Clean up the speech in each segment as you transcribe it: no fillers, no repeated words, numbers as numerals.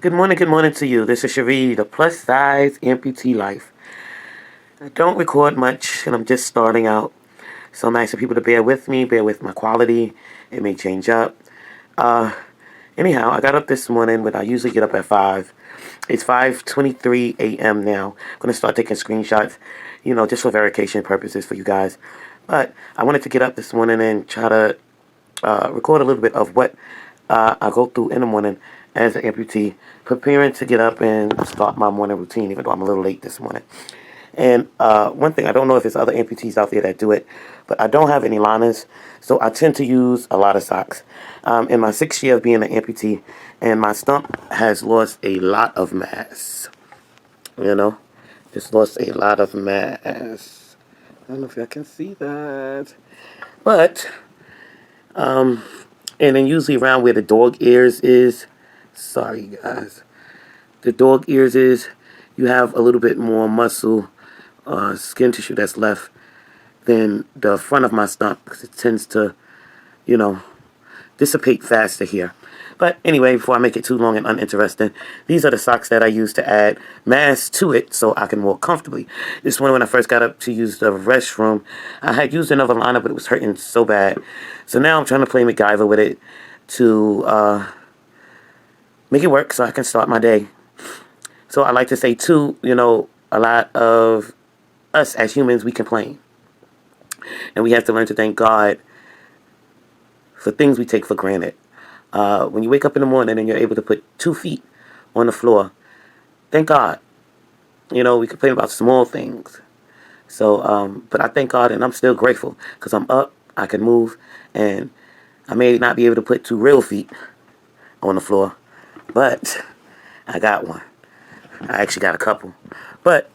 Good morning to you. This is Cherie, the plus size amputee life. I don't record much, and I'm just starting out. So I'm asking people to bear with me, bear with my quality. It may change up. Uh, Anyhow, I got up this morning, but I usually get up at 5. It's 5:23 a.m. now. I'm going to start taking screenshots, just for verification purposes for you guys. But I wanted to get up this morning and try to record a little bit of what I go through in the morning as an amputee, preparing to get up and start my morning routine, even though I'm a little late this morning. And one thing, I don't know if there's other amputees out there that do it, but I don't have any liners, so I tend to use a lot of socks. In my 6th year of being an amputee, and my stump has lost a lot of mass. Just lost a lot of mass. I don't know if y'all can see that. But, and then usually around where the dog ears is, sorry guys, the dog ears is, you have a little bit more muscle, skin tissue that's left than the front of my stump, because it tends to, you know, dissipate faster here. But anyway, before I make it too long and uninteresting, these are the socks that I use to add mass to it so I can walk comfortably. This one, when I first got up to use the restroom, I had used another liner, but it was hurting so bad. So now I'm trying to play MacGyver with it to make it work so I can start my day. So I like to say, too, a lot of us as humans, we complain. And we have to learn to thank God for things we take for granted. When you wake up in the morning and you're able to put 2 feet on the floor, thank God. We complain about small things. So, but I thank God, and I'm still grateful because I'm up, I can move, and I may not be able to put 2 real feet on the floor, but I got one. I actually got a couple. But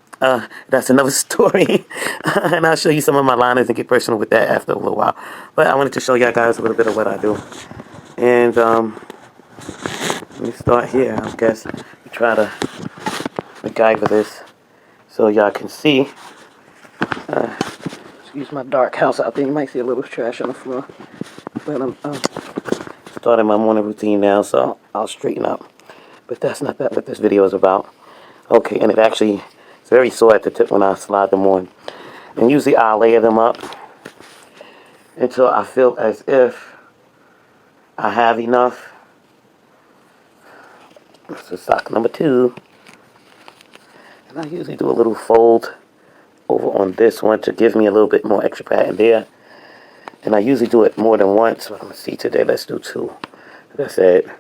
that's another story. And I'll show you some of my liners and get personal with that after a little while. But I wanted to show y'all guys a little bit of what I do. And let me start here. I guess we try to MacGyver this so y'all can see. Excuse my dark house out there. You might see a little trash on the floor. But I'm starting my morning routine now, so I'll straighten up. But that's not what this video is about. Okay, and it's very sore at the tip when I slide them on. And usually I'll layer them up until I feel as if I have enough. This is sock number 2. And I usually do a little fold over on this one to give me a little bit more extra padding there. And I usually do it more than once. But I'm going to see today, let's do 2. Like I said,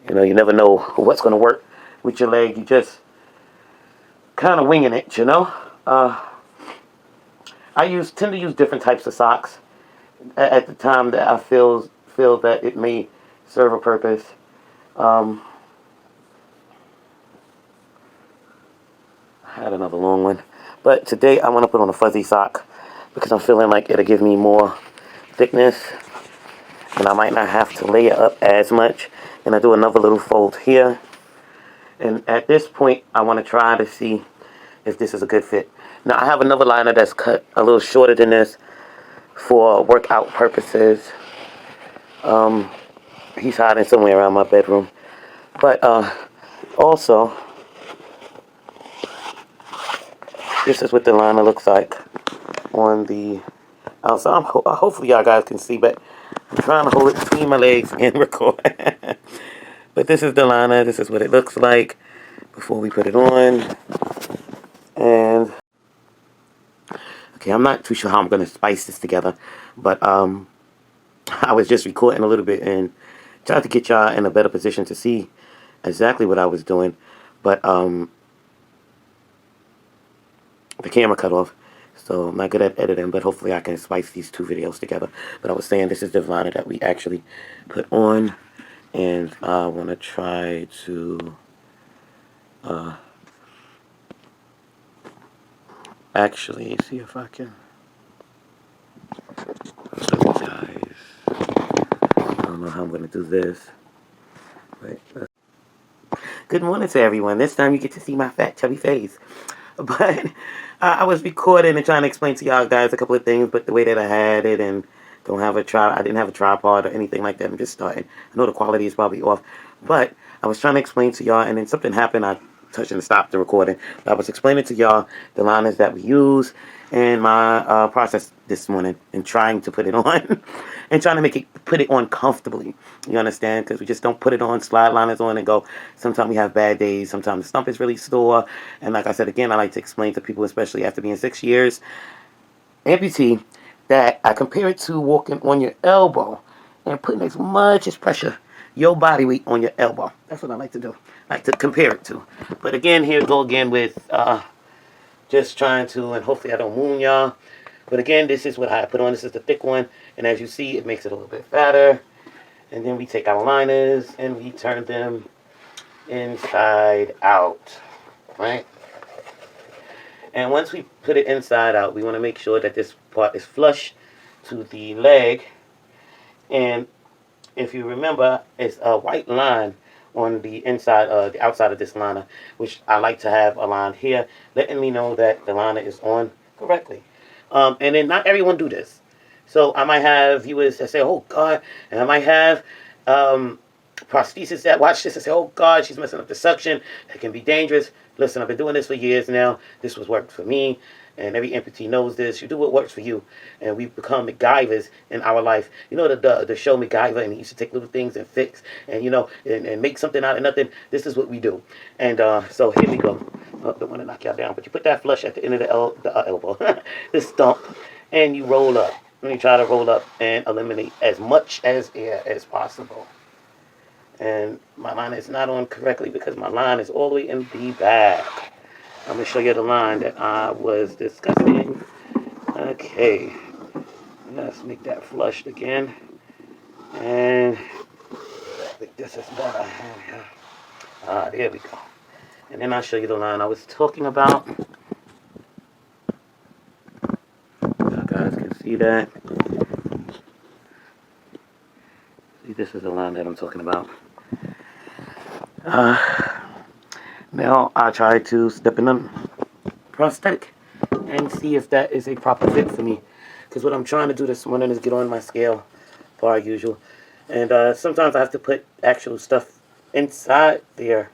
you never know what's going to work with your leg. You just kind of winging it, I tend to use different types of socks at the time that I feel that it may serve a purpose. I had another long one, but today I want to put on a fuzzy sock because I'm feeling like it'll give me more thickness, and I might not have to lay it up as much. And I do another little fold here. And at this point, I want to try to see if this is a good fit. Now, I have another liner that's cut a little shorter than this for workout purposes. He's hiding somewhere around my bedroom. But also, this is what the liner looks like on the outside. Hopefully, y'all guys can see, but I'm trying to hold it between my legs and record. But this is the liner. This is what it looks like before we put it on. And okay, I'm not too sure how I'm going to spice this together, but I was just recording a little bit and tried to get y'all in a better position to see exactly what I was doing. But the camera cut off, so I'm not good at editing, but hopefully I can spice these 2 videos together. But I was saying this is the liner that we actually put on, and I want to try to actually see if I can show you guys. I don't know how I'm going to do this. Wait. Good morning to everyone. This time you get to see my fat, chubby face. But I was recording and trying to explain to y'all guys a couple of things, but the way that I had it and I didn't have a tripod or anything like that. I'm just starting. I know the quality is probably off, but I was trying to explain to y'all, and then something happened. I touched and stopped the recording. I was explaining to y'all the liners that we use and my process this morning and trying to put it on and trying to put it on comfortably. You understand? Because we just don't put it on, slide liners on and go. Sometimes we have bad days. Sometimes the stump is really sore. And like I said, again, I like to explain to people, especially after being 6 years amputee, that I compare it to walking on your elbow and putting as much as pressure, your body weight on your elbow. That's what I like to do. I like to compare it to. But again, here we go again with just trying to, and hopefully I don't wound y'all. But again, this is what I put on. This is the thick one. And as you see, it makes it a little bit fatter. And then we take our liners and we turn them inside out. Right? And once we put it inside out, we want to make sure that this part is flush to the leg. And if you remember, it's a white line on the inside, the outside of this liner, which I like to have a line here, letting me know that the liner is on correctly. And then not everyone do this. So I might have viewers that say, oh God, and I might have prosthesis that watch this and say, oh God, she's messing up the suction. It can be dangerous. Listen, I've been doing this for years now. This was worked for me. And every amputee knows this. You do what works for you. And we become MacGyvers in our life. You know the show MacGyver, and he used to take little things and fix and, and make something out of nothing. This is what we do. And so here we go. Oh, don't want to knock y'all down. But you put that flush at the end of the elbow, the stump, and you roll up. And you try to roll up and eliminate as much as air as possible. And my line is not on correctly because my line is all the way in the back. I'm going to show you the line that I was discussing. Okay. Let's make that flushed again. And I think this is better. There we go. And then I'll show you the line I was talking about. You guys can see that. See, this is the line that I'm talking about. Now I try to step in the prosthetic and see if that is a proper fit for me. Because what I'm trying to do this morning is get on my scale, per usual. And sometimes I have to put actual stuff inside there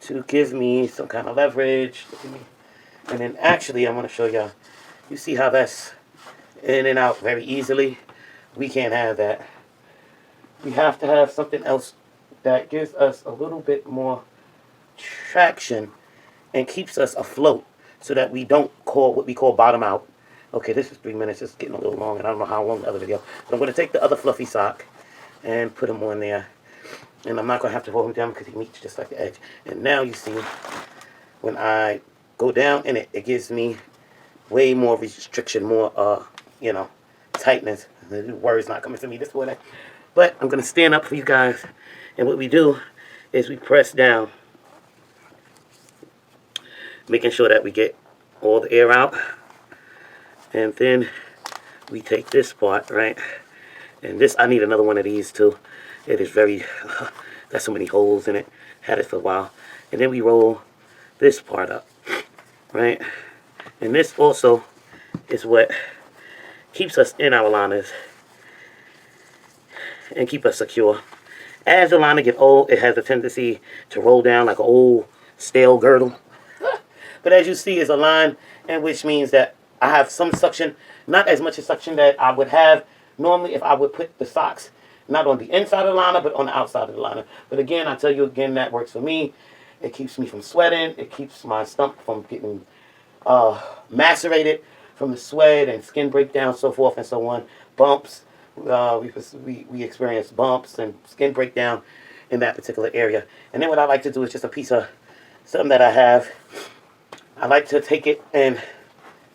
to give me some kind of leverage. And then actually I want to show y'all. You see how that's in and out very easily? We can't have that. We have to have something else that gives us a little bit more traction and keeps us afloat so that we don't call what we call bottom out. Okay, this is 3 minutes. It's getting a little long, and I don't know how long the other video. But I'm going to take the other fluffy sock and put him on there. And I'm not going to have to hold him down because he meets just like the edge. And now you see when I go down in it, it gives me way more restriction, more, tightness. The word's not coming to me this way. But I'm going to stand up for you guys. And what we do is we press down, making sure that we get all the air out. And then we take this part, right? And this, I need another one of these too. It is very, got so many holes in it. Had it for a while. And then we roll this part up, right? And this also is what keeps us in our liners and keep us secure. As the liner gets old, it has a tendency to roll down like an old stale girdle. But as you see, it's a line, and which means that I have some suction, not as much as suction that I would have normally if I would put the socks not on the inside of the liner, but on the outside of the liner. But again, I tell you again, that works for me. It keeps me from sweating. It keeps my stump from getting macerated from the sweat and skin breakdown, so forth and so on. Bumps. We experience bumps and skin breakdown in that particular area. And then what I like to do is just a piece of something that I have. I like to take it and,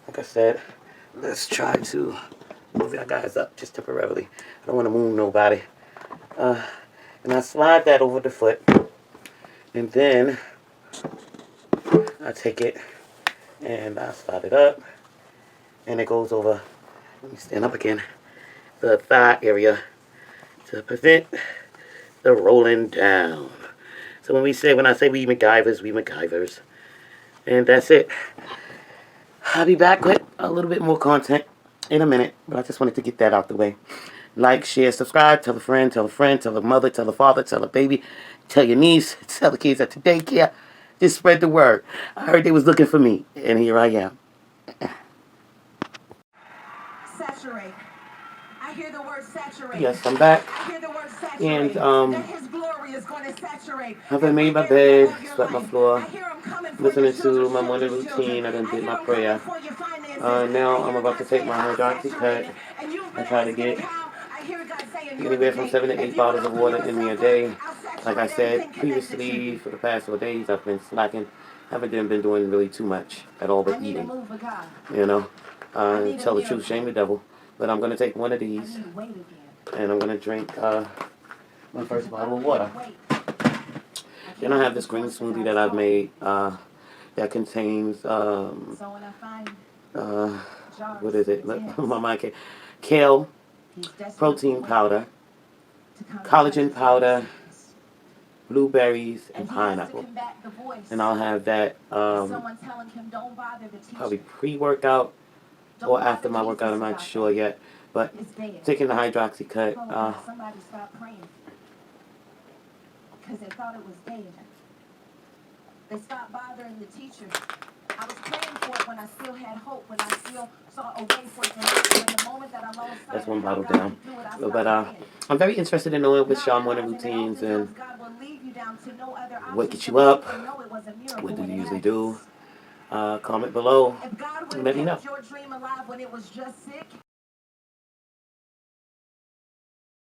like I said, let's try to move our guys up just temporarily. I don't want to move nobody. And I slide that over the foot. And then I take it and I slide it up. And it goes over, let me stand up again, the thigh area to prevent the rolling down. So when I say we MacGyvers, we MacGyvers. And that's it. I'll be back with a little bit more content in a minute, but I just wanted to get that out the way. Like, share, subscribe, tell a friend, tell a mother, tell a father, tell a baby. Tell your niece, tell the kids at the daycare. Just spread the word. I heard they was looking for me, and here I am. Saturate. I hear the word saturate. Yes, I'm back. I hear the word And saturate. That His glory is going to saturate. I've made my every area bed, of your swept my life. floor, I hear Him coming for your listening to children's my morning children's children. routine. I done I did hear my Him coming prayer. for your finances. Now I I'm hear about God to take saying my I'm hydroxy cut. saturated. And you've I been try to asking get how. I hear God saying you're the anywhere from gate. 7 to If 8 you would bottles of open water in me a yourself up, day. I'll Like I saturate said everything connected to previously, you. for the past 4 days, I've been slacking. Haven't been doing really too much at all I but need a eating. move of God. You know, I need a tell the truth, miracle. shame the devil. But I'm gonna take one of I these, need to wait again. and I'm gonna drink my first bottle of water. Wait. Then I have this green smoothie that I've made that contains So when I find what is it? jars, My mind can't. Kale, He's desperate protein for powder, to come and touch collagen his powder, lips. blueberries, and And he has to pineapple. combat the voice. And I'll have that Someone telling him, don't bother the teacher. probably pre-workout Don't or bother after my workout. Jesus I'm not about sure that. yet. But It's dead. taking the hydroxy cut. Oh, God, somebody stopped praying. Because they thought it was dead. They stopped bothering the teacher. I was praying for it when I still had hope, when I still saw a way for it to happen. When the moment that I lost sight That's of one how bottle God down. could do it, I But stopped praying. I'm very interested in knowing what's Not your morning realizing that routines and oftentimes God will lead you down to no other what option gets so you that up. you can know it was a miracle What do when you it usually happens. do? Comment below. If God would Let have me know. kept your dream alive when it was just sick,